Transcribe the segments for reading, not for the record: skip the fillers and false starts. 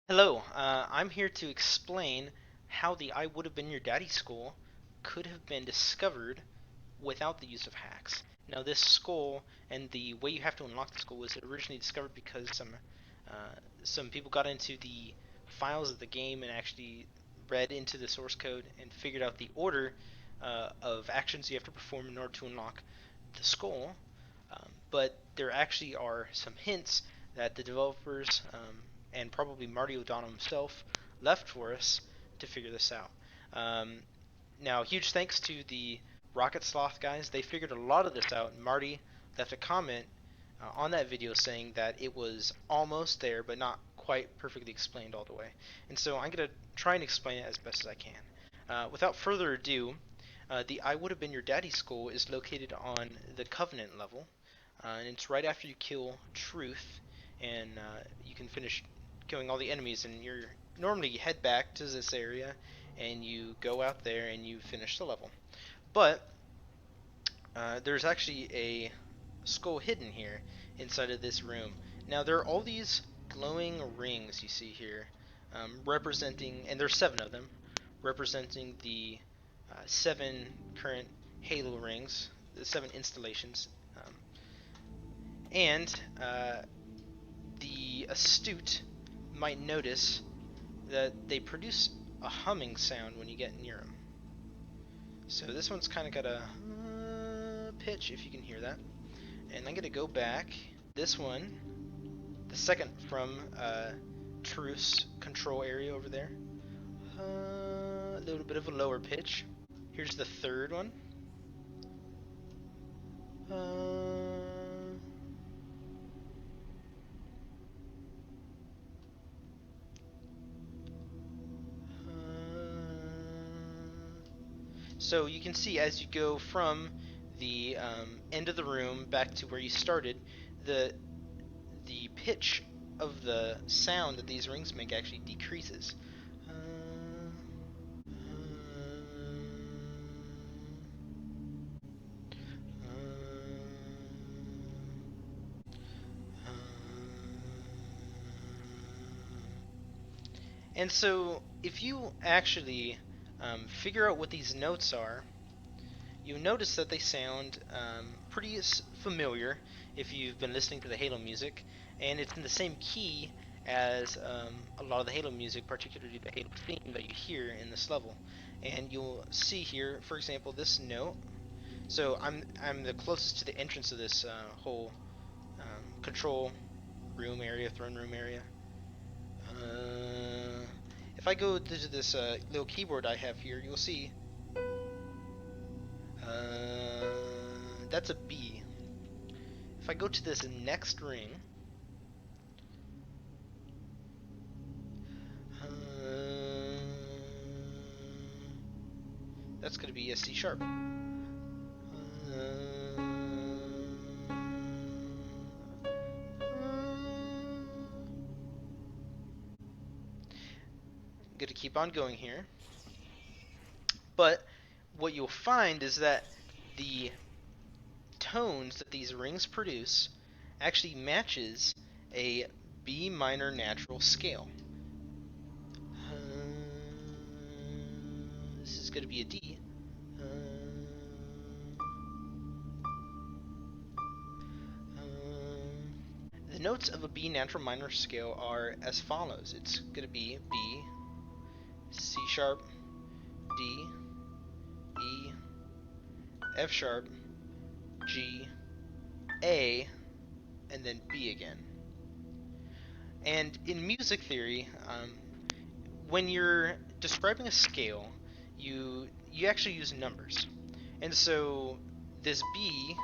Hello, I'm here to explain how the I Would Have Been Your Daddy skull could have been discovered without the use of hacks. Now, this skull and the way you have to unlock the skull was originally discovered because some people got into the files of the game and actually read into the source code and figured out the order of actions you have to perform in order to unlock the skull. But there actually are some hints that the developers and probably Marty O'Donnell himself left for us to figure this out. Um, Now, huge thanks to the RocketSloth guys. They figured a lot of this out. Marty left a comment on that video saying that it was almost there, but not quite perfectly explained all the way. And so I'm going to try and explain it as best as I can. Without further ado, the I Would Have Been Your Daddy skull is located on the Covenant level, and it's right after you kill Truth, and you can finish killing all the enemies, and you're normally you head back to this area, and you go out there and you finish the level. But there's actually a skull hidden here inside of this room. Now there are all these glowing rings you see here, representing, and there's 7 of them, representing the 7 current Halo rings, the 7 installations. And the astute might notice that they produce a humming sound when you get near them. So this one's kind of got a pitch, if you can hear that. And I'm going to go back. This one, the second from Truth's control area over there, a little bit of a lower pitch. Here's the third one. So you can see as you go from the end of the room back to where you started, the pitch of the sound that these rings make actually decreases. And so if you actually figure out what these notes are, you notice that they sound pretty familiar if you've been listening to the Halo music, and it's in the same key as a lot of the Halo music, particularly the Halo theme that you hear in this level. And you'll see here, for example, this note. So I'm the closest to the entrance of this whole control room area, throne room area. If I go to this little keyboard I have here, you'll see that's a B. If I go to this next ring, that's going to be a C sharp. I'm going to keep on going here. But what you'll find is that the tones that these rings produce actually matches a B minor natural scale. This is going to be a D. The notes of a B natural minor scale are as follows. It's going to be B, C sharp, D, E, F sharp, G, A, and then B again. And in music theory, when you're describing a scale, you actually use numbers. And so this B,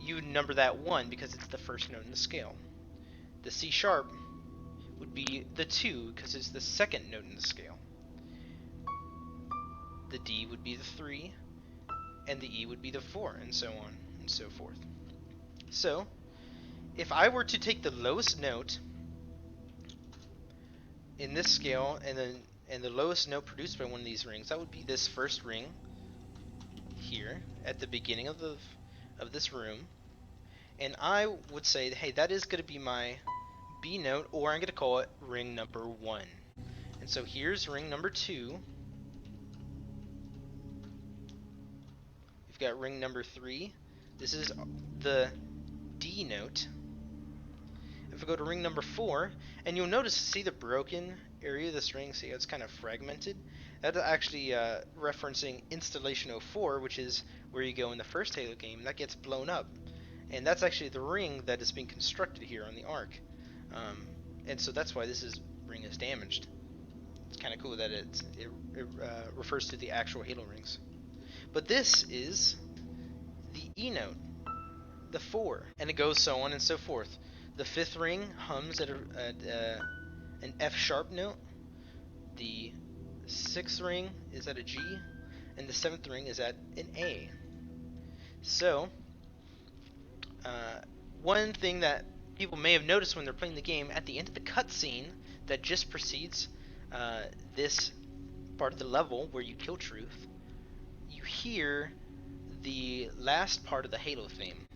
you number that 1 because it's the first note in the scale. The C sharp would be the 2 because it's the second note in the scale. The D would be the 3, and the E would be the 4, and so on and so forth. So, if I were to take the lowest note in this scale and the lowest note produced by one of these rings, that would be this first ring here at the beginning of this room, and I would say, hey, that is going to be my B note, or I'm going to call it ring number 1. And so here's ring number 2. We've got ring number 3. This is the D note. If we go to ring number 4, and you'll notice, see the broken area of this ring, see how it's kind of fragmented? That's actually referencing Installation 04, which is where you go in the first Halo game. That gets blown up. And that's actually the ring that is being constructed here on the Ark. And so that's why this ring is damaged. It's kind of cool that it refers to the actual Halo rings. But this is the E note, the 4, and it goes so on and so forth. The 5th ring hums at an F sharp note. The 6th ring is at a G, and the 7th ring is at an A. So, one thing that people may have noticed when they're playing the game, at the end of the cutscene that just precedes this part of the level where you kill Truth, you hear the last part of the Halo theme.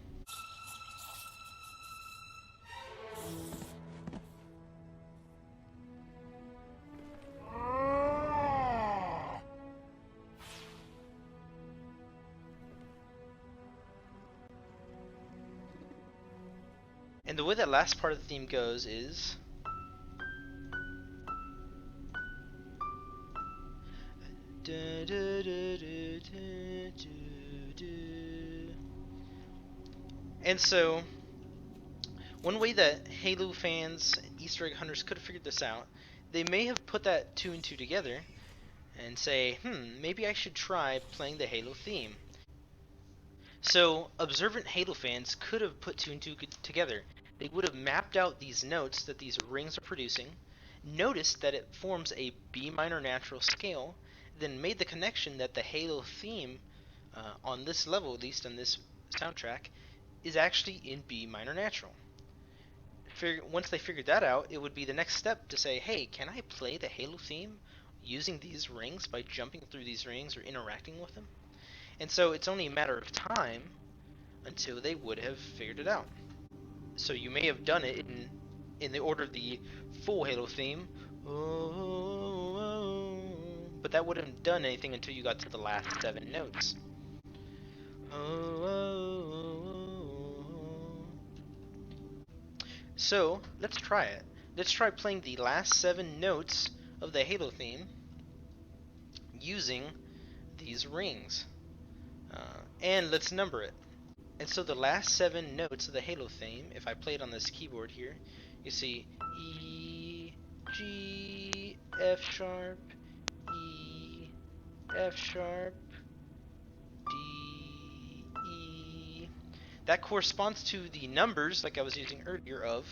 And the way that last part of the theme goes is... And so, one way that Halo fans and Easter egg hunters could have figured this out, they may have put that 2 and 2 together and say, maybe I should try playing the Halo theme. So, observant Halo fans could have put 2 and 2 together. They would have mapped out these notes that these rings are producing, noticed that it forms a B minor natural scale, then made the connection that the Halo theme on this level, at least on this soundtrack, is actually in B minor natural. Once they figured that out, it would be the next step to say, hey, can I play the Halo theme using these rings by jumping through these rings or interacting with them? And so it's only a matter of time until they would have figured it out. So you may have done it in the order of the full Halo theme, but that wouldn't have done anything until you got to the last 7 notes. So let's try it. Let's try playing the last 7 notes of the Halo theme using these rings. And let's number it. And so the last 7 notes of the Halo theme, if I play it on this keyboard here, you see E, G, F sharp, E, F sharp, D, E. That corresponds to the numbers, like I was using earlier, of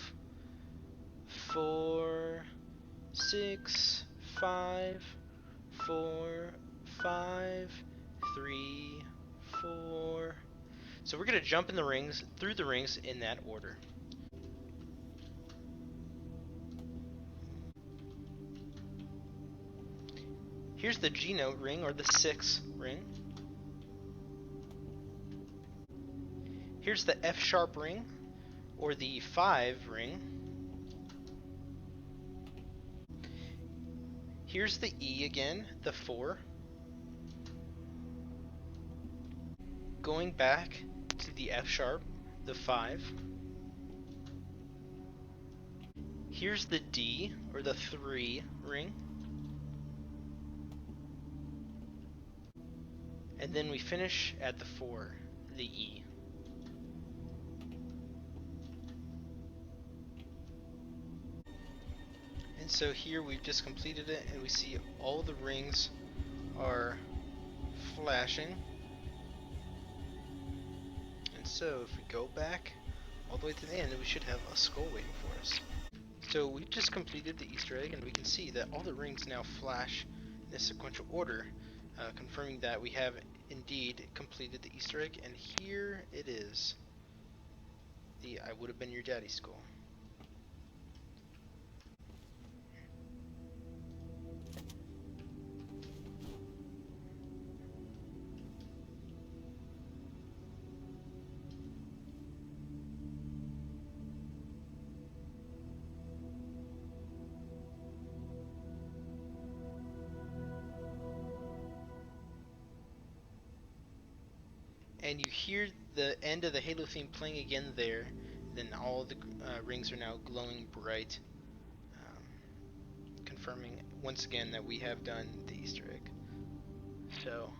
4, 6, 5, 4, 5, 3, 4. So we're going to jump in the rings, through the rings in that order. Here's the G note ring, or the 6 ring. Here's the F sharp ring, or the 5 ring. Here's the E again, the 4. Going back to the F sharp, the 5. Here's the D, or the 3 ring. And then we finish at the 4, the E. And so here we've just completed it, and we see all the rings are flashing. And so if we go back all the way to the end, we should have a skull waiting for us. So we just completed the Easter egg, and we can see that all the rings now flash in a sequential order, confirming that we have indeed completed the Easter egg. And here it is, the I Would Have Been Your Daddy skull. and you hear the end of the Halo theme playing again there. Then all the rings are now glowing bright, confirming once again that we have done the Easter egg. So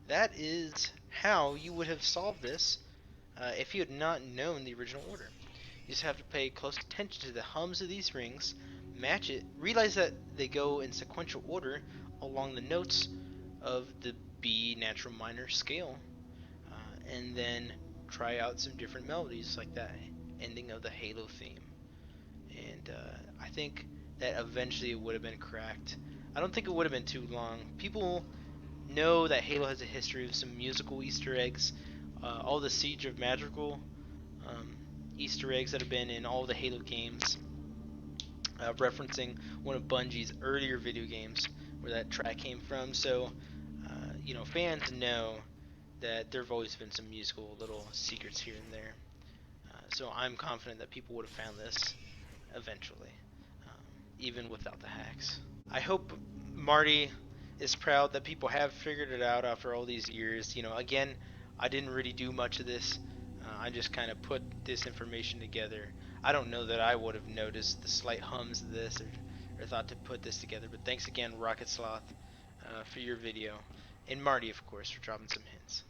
that is how you would have solved this if you had not known the original order. You just have to pay close attention to the hums of these rings, match it, realize that they go in sequential order along the notes of the B natural minor scale, and then try out some different melodies like that ending of the Halo theme. And I think that eventually it would have been cracked. I don't think it would have been too long. People know that Halo has a history of some musical Easter eggs. All the Siege of Madrigal um, Easter eggs that have been in all the Halo games, referencing one of Bungie's earlier video games where that track came from. So, fans know that there have always been some musical little secrets here and there. So I'm confident that people would have found this eventually, um, even without the hacks. I hope Marty is proud that people have figured it out after all these years. Again, I didn't really do much of this. I just kind of put this information together. I don't know that I would have noticed the slight hums of this or thought to put this together. But thanks again, RocketSloth, for your video, and Marty, of course, for dropping some hints.